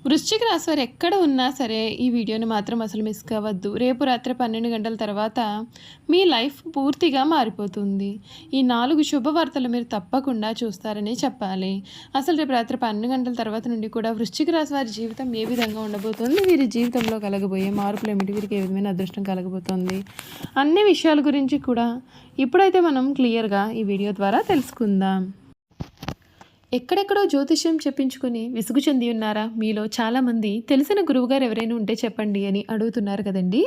వృశ్చిక రాశి వారు ఎక్కడ ఉన్నా సరే ఈ వీడియోని మాత్రం అసలు మిస్ కావద్దు. రేపు రాత్రి 12 గంటల తర్వాత మీ లైఫ్ పూర్తిగా మారిపోతుంది. ఈ 4 శుభవార్తలు మీరు తప్పకుండా చూస్తారని చెప్పాలి. అసలు రేపు రాత్రి 12 గంటల తర్వాత నుండి కూడా వృశ్చిక రాశి వారి జీవితం ఏ విధంగా ఉండబోతుంది, వీరి జీవితంలో కలగబోయే మార్పులు ఏమిటి, వీరికి ఏ విధమైన అదృష్టం కలగబోతోంది అన్ని విషయాల గురించి కూడా ఇప్పుడైతే మనం క్లియర్గా ఈ వీడియో ద్వారా తెలుసుకుందాం. ఎక్కడెక్కడో జ్యోతిష్యం చెప్పించుకుని విసుగు చెంది ఉన్నారా? మీలో చాలామంది తెలిసిన గురువుగారు ఎవరైనా ఉంటే చెప్పండి అని అడుగుతున్నారు కదండి.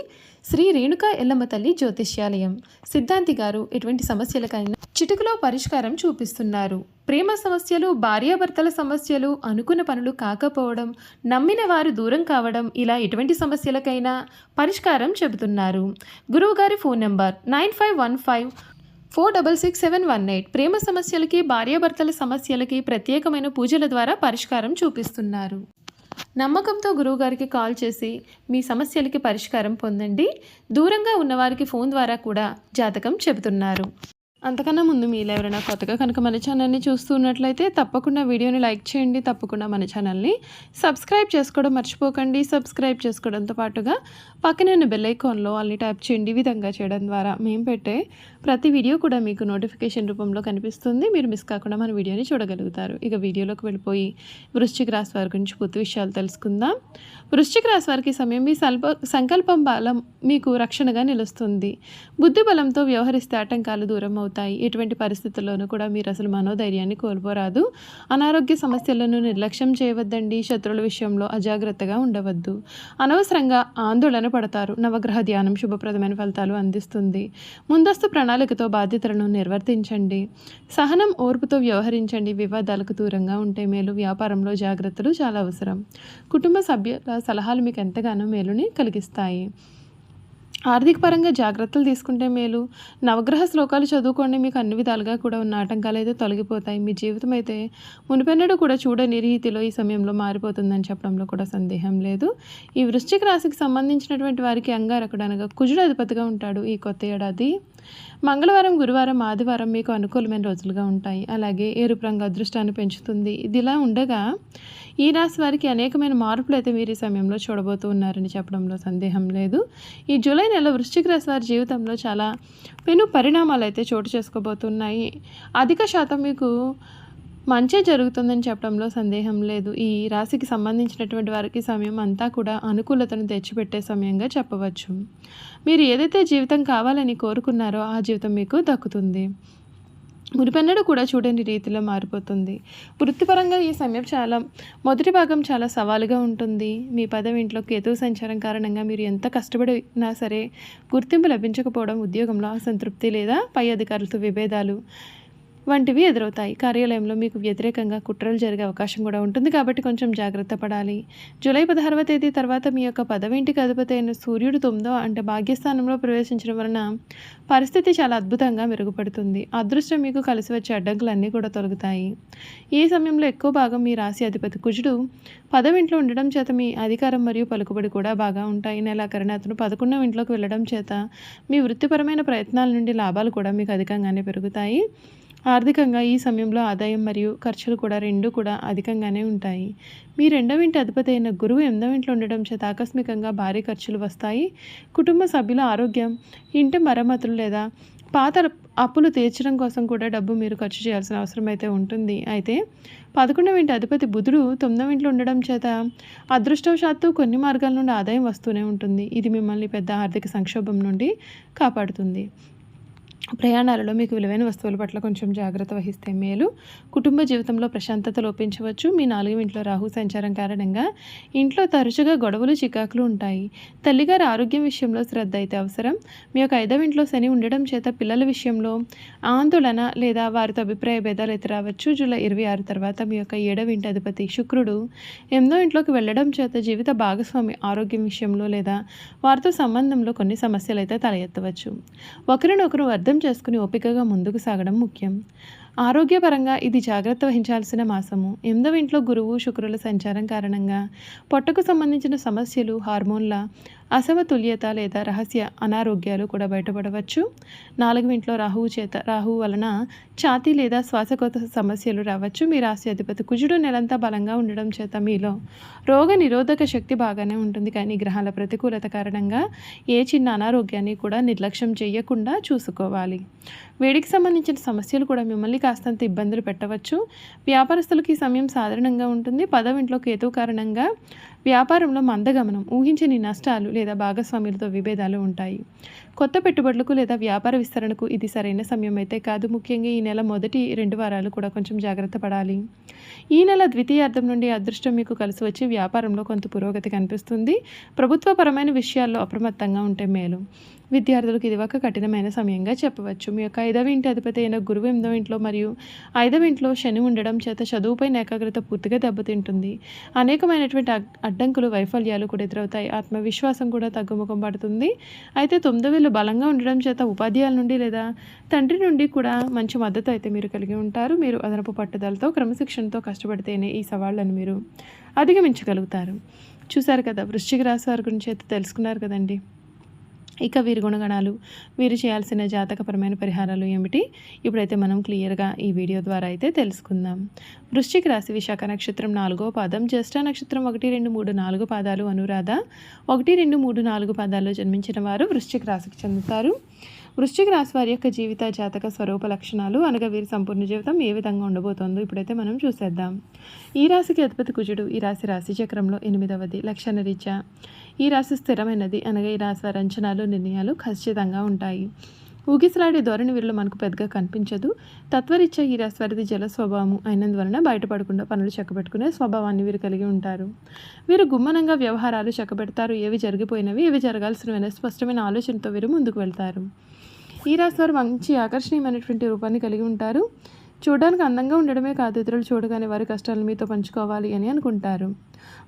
శ్రీ రేణుకా ఎల్లమ్మ తల్లి జ్యోతిష్యాలయం సిద్ధాంతి గారు ఎటువంటి సమస్యలకైనా చిటికలో పరిష్కారం చూపిస్తున్నారు. ప్రేమ సమస్యలు, భార్యాభర్తల సమస్యలు, అనుకున్న పనులు కాకపోవడం, నమ్మిన వారు దూరం కావడం, ఇలా ఎటువంటి సమస్యలకైనా పరిష్కారం చెబుతున్నారు. గురువుగారి ఫోన్ నంబర్ 9515466718. ప్రేమ సమస్యలకి, భార్యాభర్తల సమస్యలకి ప్రత్యేకమైన పూజల ద్వారా పరిష్కారం చూపిస్తున్నారు. నమ్మకంతో గురువుగారికి కాల్ చేసి మీ సమస్యలకి పరిష్కారం పొందండి. దూరంగా ఉన్నవారికి ఫోన్ ద్వారా కూడా జాతకం చెబుతున్నారు. అంతకన్నా ముందు మీరు ఎవరైనా కొత్తగా కనుక మన ఛానల్ని చూస్తున్నట్లయితే తప్పకుండా వీడియోని లైక్ చేయండి. తప్పకుండా మన ఛానల్ని సబ్స్క్రైబ్ చేసుకోవడం మర్చిపోకండి. సబ్స్క్రైబ్ చేసుకోవడంతో పాటుగా పక్కనే ఉన్న బెల్ ఐకాన్లో అల్ని ట్యాప్ చేయండి. ఈ విధంగా చేయడం ద్వారా మేము పెట్టే ప్రతి వీడియో కూడా మీకు నోటిఫికేషన్ రూపంలో కనిపిస్తుంది. మీరు మిస్ కాకుండా మన వీడియోని చూడగలుగుతారు. ఇక వీడియోలోకి వెళ్ళిపోయి వృశ్చిక రాశి వారి గురించి పూర్తి విషయాలు తెలుసుకుందాం. వృశ్చిక రాశి వారికి సమయం మీ సంకల్పం బలం మీకు రక్షణగా నిలుస్తుంది. బుద్ధి బలంతో వ్యవహరిస్తే ఆటంకాలు దూరం అవుతాయి. ఎటువంటి పరిస్థితుల్లోనూ కూడా మీరు అసలు మనోధైర్యాన్ని కోల్పోరాదు. అనారోగ్య సమస్యలను నిర్లక్ష్యం చేయవద్దండి. శత్రువుల విషయంలో అజాగ్రత్తగా ఉండవద్దు. అనవసరంగా ఆందోళన పడతారు. నవగ్రహ ధ్యానం శుభప్రదమైన ఫలితాలు అందిస్తుంది. ముందస్తు ప్రణాళికతో బాధ్యతలను నిర్వర్తించండి. సహనం, ఓర్పుతో వ్యవహరించండి. వివాదాలకు దూరంగా ఉంటే మేలు. వ్యాపారంలో జాగ్రత్తలు చాలా అవసరం. కుటుంబ సభ్యుల సలహాలు మీకు ఎంతగానో మేలుని కలిగిస్తాయి. ఆర్థిక పరంగా జాగ్రత్తలు తీసుకుంటే మేలు. నవగ్రహ శ్లోకాలు చదువుకోండి. మీకు అన్ని విధాలుగా కూడా ఉన్న ఆటంకాలు అయితే తొలగిపోతాయి. మీ జీవితం అయితే మునిపెన్నడూ కూడా చూడని రీతిలో ఈ సమయంలో మారిపోతుందని చెప్పడంలో కూడా సందేహం లేదు. ఈ వృశ్చిక రాశికి సంబంధించినటువంటి వారికి అంగారకుడు అనగా కుజుడు అధిపతిగా ఉంటాడు. ఈ కొత్త ఏడాది మంగళవారం, గురువారం, ఆదివారం మీకు అనుకూలమైన రోజులుగా ఉంటాయి. అలాగే ఎరుపు రంగు అదృష్టాన్ని పెంచుతుంది. ఇదిలా ఉండగా ఈ రాశి వారికి అనేకమైన మార్పులు అయితే మీరు ఈ సమయంలో చూడబోతూ ఉన్నారని చెప్పడంలో సందేహం లేదు. ఈ జూలై నెల వృశ్చిక రాశి వారి జీవితంలో చాలా పెను పరిణామాలు అయితే చోటు చేసుకోబోతున్నాయి. అధిక శాతం మీకు మంచే జరుగుతుందని చెప్పడంలో సందేహం లేదు. ఈ రాశికి సంబంధించినటువంటి వారికి సమయం అంతా కూడా అనుకూలతను తెచ్చిపెట్టే సమయంగా చెప్పవచ్చు. మీరు ఏదైతే జీవితం కావాలని కోరుకున్నారో ఆ జీవితం మీకు దక్కుతుంది. మునిపెన్నడూ కూడా చూడని రీతిలో మారిపోతుంది. వృత్తిపరంగా ఈ సమయం మొదటి భాగం చాలా సవాలుగా ఉంటుంది. మీ 10వ ఇంట్లో కేతువు సంచారం కారణంగా మీరు ఎంత కష్టపడినా సరే గుర్తింపు లభించకపోవడం, ఉద్యోగంలో అసంతృప్తి లేదా పై అధికారులతో విభేదాలు వంటివి ఎదురవుతాయి. కార్యాలయంలో మీకు వ్యతిరేకంగా కుట్రలు జరిగే అవకాశం కూడా ఉంటుంది. కాబట్టి కొంచెం జాగ్రత్త పడాలి. జూలై 16వ తేదీ తర్వాత మీ యొక్క 10వ ఇంటికి అధిపతి అయిన సూర్యుడు 9వ అంటే భాగ్యస్థానంలో ప్రవేశించడం వలన పరిస్థితి చాలా అద్భుతంగా మెరుగుపడుతుంది. అదృష్టం మీకు కలిసి వచ్చే అడ్డంకులన్నీ కూడా తొలగుతాయి. ఈ సమయంలో ఎక్కువ భాగం మీ రాశి అధిపతి కుజుడు 10వ ఇంట్లో ఉండడం చేత మీ అధికారం మరియు పలుకుబడి కూడా బాగా ఉంటాయి. నెలాఖరున అతను 11వ ఇంట్లోకి వెళ్ళడం చేత మీ వృత్తిపరమైన ప్రయత్నాల నుండి లాభాలు కూడా మీకు అధికంగానే పెరుగుతాయి. ఆర్థికంగా ఈ సమయంలో ఆదాయం మరియు ఖర్చులు కూడా రెండూ కూడా అధికంగానే ఉంటాయి. మీ 2వ ఇంటి అధిపతి అయిన గురువు 8వ ఇంట్లో ఉండడం చేత ఆకస్మికంగా భారీ ఖర్చులు వస్తాయి. కుటుంబ సభ్యుల ఆరోగ్యం, ఇంటి మరమ్మతులు లేదా పాత అప్పులు తీర్చడం కోసం కూడా డబ్బు మీరు ఖర్చు చేయాల్సిన అవసరం అయితే ఉంటుంది. అయితే 11వ ఇంటి అధిపతి బుధుడు 9వ ఇంట్లో ఉండడం చేత అదృష్టవశాత్తు కొన్ని మార్గాల నుండి ఆదాయం వస్తూనే ఉంటుంది. ఇది మిమ్మల్ని పెద్ద ఆర్థిక సంక్షోభం నుండి కాపాడుతుంది. ప్రయాణాలలో మీకు విలువైన వస్తువుల పట్ల కొంచెం జాగ్రత్త వహిస్తే మేలు. కుటుంబ జీవితంలో ప్రశాంతత లోపించవచ్చు. మీ 4వ ఇంట్లో రాహు సంచారం కారణంగా ఇంట్లో తరచుగా గొడవలు, చికాకులు ఉంటాయి. తల్లిగారి ఆరోగ్యం విషయంలో శ్రద్ధ అయితే అవసరం. మీ యొక్క 5వ ఇంట్లో శని ఉండడం చేత పిల్లల విషయంలో ఆందోళన లేదా వారితో అభిప్రాయ భేదాలు అయితే రావచ్చు. జూలై 26 తర్వాత మీ యొక్క 7వ ఇంటి అధిపతి శుక్రుడు 8వ ఇంట్లోకి వెళ్ళడం చేత జీవిత భాగస్వామి ఆరోగ్యం విషయంలో లేదా వారితో సంబంధంలో కొన్ని సమస్యలు అయితే తల ఎత్తవచ్చు. ఒకరినొకరు అర్థం చేసుకుని ఓపికగా ముందుకు సాగడం ముఖ్యం. ఆరోగ్యపరంగా ఇది జాగ్రత్త వహించాల్సిన మాసము. 8వ ఇంట్లో గురువు, శుక్రుల సంచారం కారణంగా పొట్టకు సంబంధించిన సమస్యలు, హార్మోన్ల అసమతుల్యత లేదా రహస్య అనారోగ్యాలు కూడా బయటపడవచ్చు. 4వ ఇంట్లో రాహువు వలన ఛాతీ లేదా శ్వాసకోశ సమస్యలు రావచ్చు. మీ రాశి అధిపతి కుజుడు నెలంతా బలంగా ఉండడం చేత మీలో రోగ నిరోధక శక్తి బాగానే ఉంటుంది. కానీ గ్రహాల ప్రతికూలత కారణంగా ఏ చిన్న అనారోగ్యాన్ని కూడా నిర్లక్ష్యం చేయకుండా చూసుకోవాలి. వేడికి సంబంధించిన సమస్యలు కూడా మిమ్మల్ని కాస్తంత ఇబ్బందులు పెట్టవచ్చు. వ్యాపారస్తులకి ఈ సమయం సాధారణంగా ఉంటుంది. 10వ ఇంట్లో కేతువు కారణంగా వ్యాపారంలో మందగమనం, ఊహించని నష్టాలు లేదా భాగస్వాములతో విభేదాలు ఉంటాయి. కొత్త పెట్టుబడులకు లేదా వ్యాపార విస్తరణకు ఇది సరైన సమయం అయితే కాదు. ముఖ్యంగా ఈ నెల మొదటి 2 వారాలు కూడా కొంచెం జాగ్రత్త పడాలి. ఈ నెల ద్వితీయార్థం నుండి అదృష్టం మీకు కలిసి వచ్చి వ్యాపారంలో కొంత పురోగతి కనిపిస్తుంది. ప్రభుత్వపరమైన విషయాల్లో అప్రమత్తంగా ఉంటే మేలు. విద్యార్థులకు ఇది ఒక కఠినమైన సమయంగా చెప్పవచ్చు. మీ యొక్క 5వ ఇంటి అధిపతి అయిన గురువు 8వ ఇంట్లో మరియు 5వ ఇంట్లో శని ఉండడం చేత చదువుపైన ఏకాగ్రత పూర్తిగా దెబ్బతింటుంది. అనేకమైనటువంటి అడ్డంకులు, వైఫల్యాలు కూడా ఎదురవుతాయి. ఆత్మవిశ్వాసం కూడా తగ్గుముఖం పడుతుంది. అయితే 9వ ఇల్లు బలంగా ఉండడం చేత ఉపాధ్యాయుల నుండి లేదా తండ్రి నుండి కూడా మంచి మద్దతు అయితే మీరు కలిగి ఉంటారు. మీరు అదనపు పట్టుదలతో, క్రమశిక్షణతో కష్టపడితేనే ఈ సవాళ్లను మీరు అధిగమించగలుగుతారు. చూశారు కదా, వృశ్చిక రాశి వారి గురించి అయితే తెలుసుకున్నారు కదండి. ఇక వీరి గుణగణాలు, వీరు చేయాల్సిన జాతకపరమైన పరిహారాలు ఏమిటి ఇప్పుడైతే మనం క్లియర్గా ఈ వీడియో ద్వారా అయితే తెలుసుకుందాం. వృశ్చిక రాశి విశాఖ నక్షత్రం 4వ పాదం, జ్యేష్ఠ నక్షత్రం 1, 2, 3, 4 పాదాలు, అనురాధ 1, 2, 3, 4 పాదాల్లో జన్మించిన వారు వృశ్చిక రాశికి చెందుతారు. వృశ్చిక రాశి వారి యొక్క జీవిత జాతక స్వరూప లక్షణాలు అనగా వీరి సంపూర్ణ జీవితం ఏ విధంగా ఉండబోతోందో ఇప్పుడైతే మనం చూసేద్దాం. ఈ రాశికి అధిపతి కుజుడు. ఈ రాశి చక్రంలో 8వది. లక్షణ రీత్యా ఈ రాశి స్థిరమైనది అనగా ఈ రాశి వారి అంచనాలు, నిర్ణయాలు ఖచ్చితంగా ఉంటాయి. ఊగిసలాడే ధోరణి వీరిలో మనకు పెద్దగా కనిపించదు. తత్వరీత్యా ఈ రాశి వారిది జల స్వభావము అయినందువలన బయటపడకుండా పనులు చక్కబెట్టుకునే స్వభావాన్ని వీరు కలిగి ఉంటారు. వీరు గుమ్మనంగా వ్యవహారాలు చక్కబెడతారు. ఏవి జరిగిపోయినవి, ఏవి జరగాల్సినవి స్పష్టమైన ఆలోచనతో వీరు ముందుకు వెళ్తారు. ఈ రాశి వారు మంచి ఆకర్షణీయమైనటువంటి రూపాన్ని కలిగి ఉంటారు. చూడడానికి అందంగా ఉండడమే కాదు, ఇతరులు చూడగానే వారి కష్టాలను మీతో పంచుకోవాలి అని అనుకుంటారు.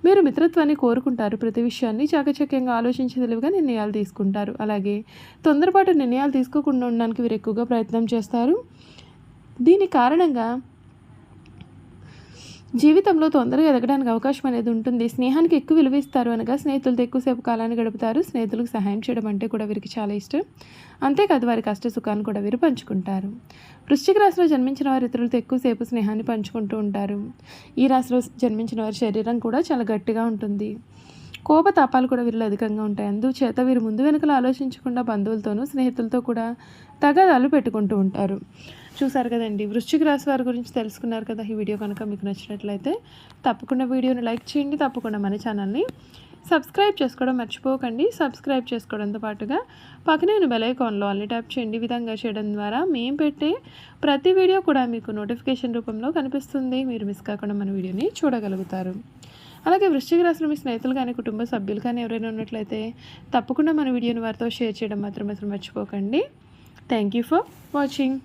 మీరు మిత్రత్వాన్ని కోరుకుంటారు. ప్రతి విషయాన్ని చాకచక్యంగా ఆలోచించి తెలివిగా నిర్ణయాలు తీసుకుంటారు. అలాగే తొందరపాటు నిర్ణయాలు తీసుకోకుండా ఉండడానికి వీరు ఎక్కువగా ప్రయత్నం చేస్తారు. దీని కారణంగా జీవితంలో తొందరగా ఎదగడానికి అవకాశం అనేది ఉంటుంది. స్నేహానికి ఎక్కువ విలువ ఇస్తారు అనగా స్నేహితులతో ఎక్కువసేపు కాలాన్ని గడుపుతారు. స్నేహితులకు సహాయం చేయడం అంటే కూడా వీరికి చాలా ఇష్టం. అంతేకాదు వారి కష్ట సుఖాన్ని కూడా వీరు పంచుకుంటారు. వృశ్చిక రాశిలో జన్మించిన వారు ఇతరులతో ఎక్కువసేపు స్నేహాన్ని పంచుకుంటూ ఉంటారు. ఈ రాశిలో జన్మించిన వారి శరీరం కూడా చాలా గట్టిగా ఉంటుంది. కోపతాపాలు కూడా వీరిలో అధికంగా ఉంటాయి. అందుచేత వీరు ముందు వెనుకలు ఆలోచించకుండా బంధువులతోనూ స్నేహితులతో కూడా తగాదాలు పెట్టుకుంటూ ఉంటారు. చూసారు కదండి, వృశ్చిక రాశి వారి గురించి తెలుసుకున్నారు కదా. ఈ వీడియో కనుక మీకు నచ్చినట్లయితే తప్పకుండా వీడియోని లైక్ చేయండి. తప్పకుండా మన ఛానల్ని సబ్స్క్రైబ్ చేసుకోవడం మర్చిపోకండి. సబ్స్క్రైబ్ చేసుకోవడంతో పాటుగా పక్కనే ఉన్న బెల్ ఐకాన్లో ఆల్ని ట్యాప్ చేయండి. ఈ విధంగా చేయడం ద్వారా మేము పెట్టే ప్రతి వీడియో కూడా మీకు నోటిఫికేషన్ రూపంలో కనిపిస్తుంది. మీరు మిస్ కాకుండా మన వీడియోని చూడగలుగుతారు. అలాగే వృశ్చిక రాశిలో మీ స్నేహితులు కానీ, కుటుంబ సభ్యులు కానీ ఎవరైనా ఉన్నట్లయితే తప్పకుండా మన వీడియోని వారితో షేర్ చేయడం మాత్రం అసలు మర్చిపోకండి. Thank you for watching.